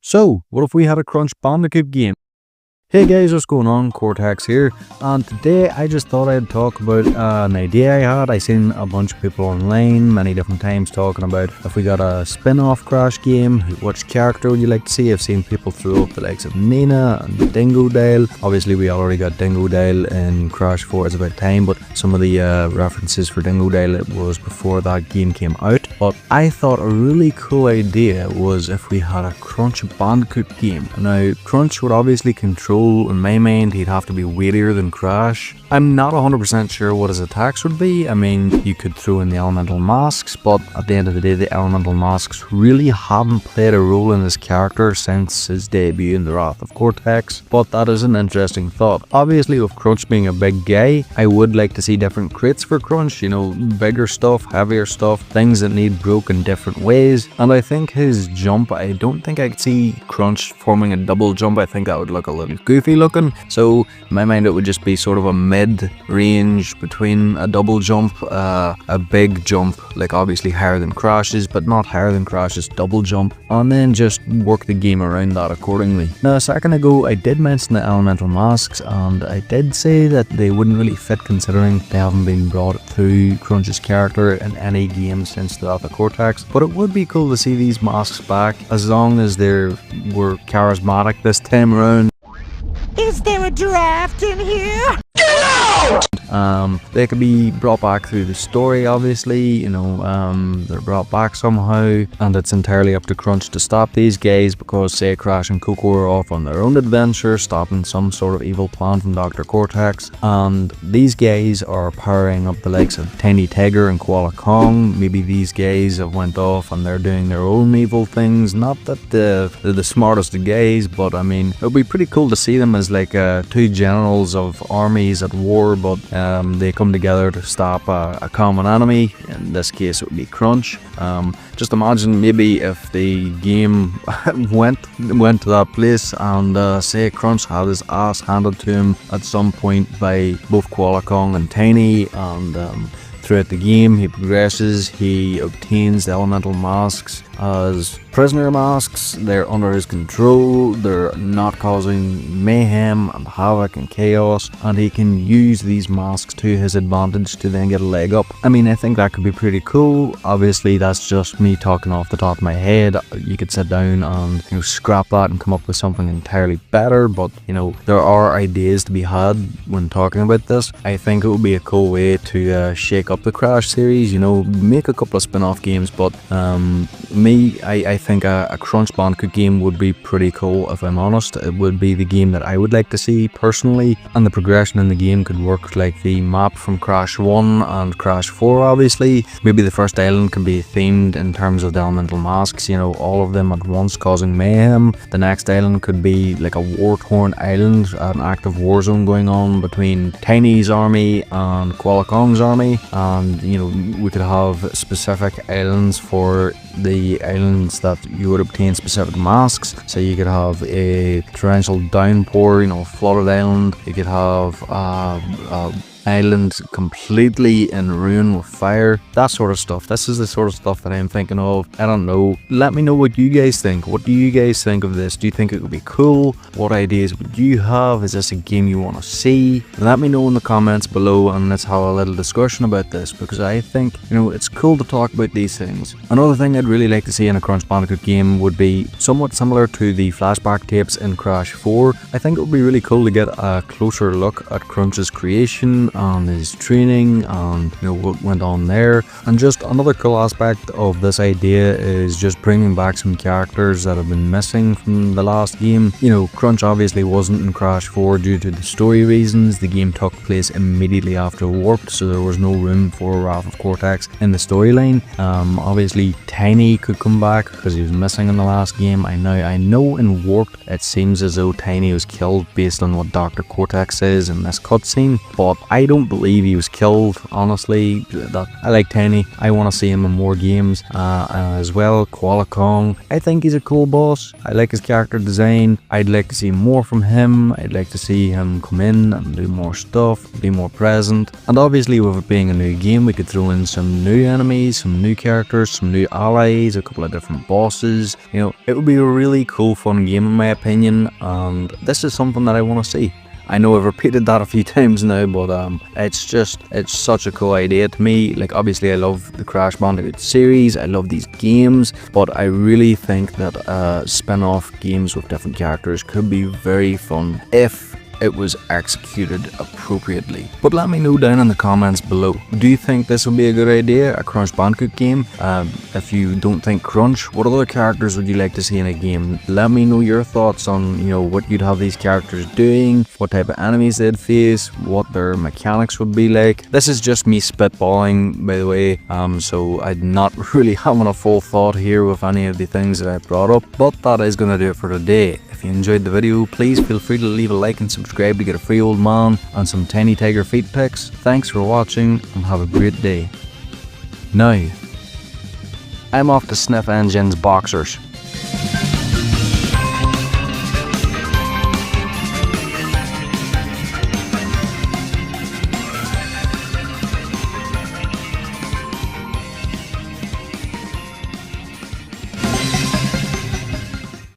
So, what if we had a Crunch Bandicoot game? Hey guys, what's going on? Cortex here, and today I just thought I'd talk about an idea I had. I seen a bunch of people online many different times talking about if we got a spin-off Crash game, which character would you like to see? I've seen people throw up the likes of Nina and Dingodile. Obviously we already got Dingodile in Crash 4, it's about time, but some of the references for Dingodile, it was before that game came out. But I thought a really cool idea was if we had a Crunch Bandicoot game. Now Crunch would obviously control, in my mind, he'd have to be weightier than Crash. I'm not 100% sure what his attacks would be. I mean, you could throw in the elemental masks, but at the end of the day, the elemental masks really haven't played a role in his character since his debut in the Wrath of Cortex. But that is an interesting thought. Obviously, with Crunch being a big guy, I would like to see different crates for Crunch, you know, bigger stuff, heavier stuff, things that need broke in different ways. And I think his jump, I don't think I could see Crunch forming a double jump. I think that would look a little goofy looking. So in my mind, it would just be sort of a mid-range between a double jump, a big jump, like obviously higher than Crash's, but not higher than Crash's double jump, and then just work the game around that accordingly. Now, a second ago, I did mention the elemental masks, and I did say that they wouldn't really fit considering they haven't been brought through Crunch's character in any game since the Wrath of Cortex. But it would be cool to see these masks back, as long as they were charismatic this time around. Is there a draft in here? Get out! They could be brought back through the story, obviously, you know, they're brought back somehow, and it's entirely up to Crunch to stop these guys because, say, Crash and Coco are off on their own adventure, stopping some sort of evil plan from Dr. Cortex, and these guys are powering up the likes of Tiny Tiger and Koala Kong. Maybe these guys have went off and they're doing their own evil things. Not that they're the smartest of guys, but I mean, it would be pretty cool to see them as like two generals of armies at war, but they come together to stop a common enemy. In this case, it would be Crunch. Just imagine maybe if the game went to that place and say Crunch had his ass handed to him at some point by both Koala Kong and Tiny, and throughout the game he progresses, he obtains the elemental masks as prisoner masks. They're under his control, they're not causing mayhem and havoc and chaos, and he can use these masks to his advantage to then get a leg up. I mean, I think that could be pretty cool. Obviously that's just me talking off the top of my head. You could sit down and, you know, scrap that and come up with something entirely better, but you know, there are ideas to be had when talking about this. I think it would be a cool way to shake up the Crash series, you know, make a couple of spin-off games, but I think a Crunch Bandicoot game would be pretty cool. If I'm honest, it would be the game that I would like to see personally, and the progression in the game could work like the map from Crash 1 and Crash 4 obviously. Maybe the first island can be themed in terms of the elemental masks, you know, all of them at once causing mayhem. The next island could be like a war-torn island, an active war zone going on between Tiny's army and Koala Kong's army, and you know, we could have specific islands for the islands that you would obtain specific masks. So you could have a torrential downpour, you know, flooded island. You could have island completely in ruin with fire, that sort of stuff. This is the sort of stuff that I'm thinking of. I don't know, let me know what you guys think. What do you guys think of this? Do you think it would be cool? What ideas would you have? Is this a game you want to see? Let me know in the comments below, and let's have a little discussion about this, because I think, you know, it's cool to talk about these things. Another thing I'd really like to see in a Crunch Bandicoot game would be somewhat similar to the flashback tapes in Crash 4. I think it would be really cool to get a closer look at Crunch's creation and his training and, you know, what went on there. And just another cool aspect of this idea is just bringing back some characters that have been missing from the last game. You know, Crunch obviously wasn't in Crash 4 due to the story reasons. The game took place immediately after Warped, so there was no room for Wrath of Cortex in the storyline. Obviously Tiny could come back because he was missing in the last game. I know in Warped it seems as though Tiny was killed based on what Dr. Cortex says in this cutscene, but I I don't believe he was killed, honestly. That I like Tiny. I want to see him in more games as well. Koala Kong, I think he's a cool boss. I like his character design. I'd like to see more from him. I'd like to see him come in and do more stuff, be more present. And obviously with it being a new game, we could throw in some new enemies, some new characters, some new allies, a couple of different bosses. You know, it would be a really cool, fun game in my opinion, and this is something that I want to see. I know I've repeated that a few times now, but it's such a cool idea to me. Like, obviously I love the Crash Bandicoot series, I love these games, but I really think that spin-off games with different characters could be very fun if it was executed appropriately. But let me know down in the comments below. Do you think this would be a good idea, a Crash Bandicoot game? If you don't think Crunch, what other characters would you like to see in a game? Let me know your thoughts on, you know, what you'd have these characters doing, what type of enemies they'd face, what their mechanics would be like. This is just me spitballing, by the way, so I'm not really having a full thought here with any of the things that I brought up, but that is going to do it for today. If you enjoyed the video, please feel free to leave a like and subscribe to get a free old man and some Tiny Tiger feet pics. Thanks for watching and have a great day. Now, I'm off to sniff Engine's boxers.